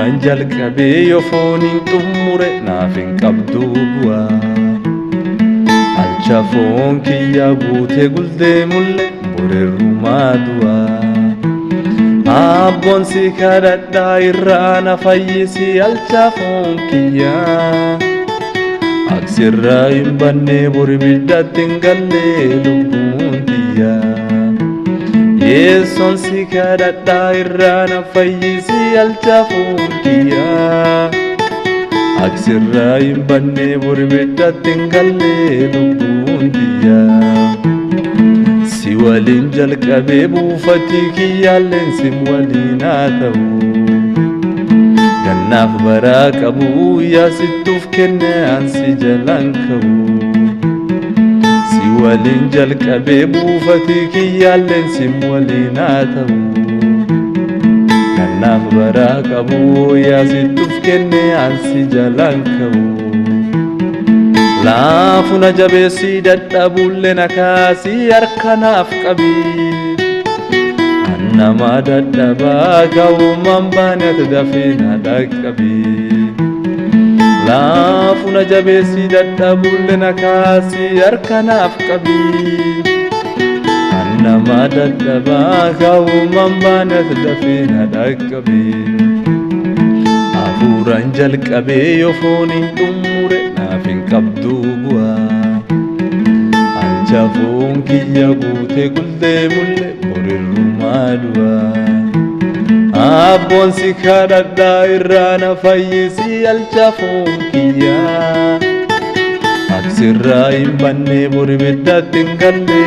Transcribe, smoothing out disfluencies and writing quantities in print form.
Afuuraan jalqabee yoo fooniin xumure naaf hin qabdu bu'aa. Alcha foon kiyya guutee guldee mulle boreerrumaa du'aa. Abboon si kadhadhaa irraa na fayyisi alcha foon kiyya. Aksirraa hin banne bori biddatti hin galle lubbuun tiyya. Yeessoon si kadhadhaa irraa na fayyisi alcha foon kiyya. Aksirraa hin banne bori biddatti hin galle lubbuun tiyya. Si waliin jalqabee buufatii kiyyaalleen sim waliin haa ta'u. Gannaaf baraa qabu yaasittuuf kenne ansi jalaan ka'u. Si waliin jalqabee buufatii kiyyaalleen sim waliin haa ta'u. Gannaaf baraa qabu yaasittuuf kenne ansi jalaan ka'u. Laafuna jabeessi dadhabullee na kaasii harkanaaf qabi. Annama dadhabaa ga'ummaan baaneet dafee na dhaqqabi. Laafuna jabeessi dadhabullee na kaasii harkanaaf qabi. Annama dadhabaa ga'ummaan baaneet dafee na dhaqqabi. Afuuraan jalqabee yoo fooniin xumure naaf hin qabdu bu'aa. Alcha foon kiyya guutee guldee mulle boreerrumaa du'aa. Abboon si kadhadhaa irraa na fayyisi alcha foon kiyya. Aksirraa hin banne bori biddatti hin galle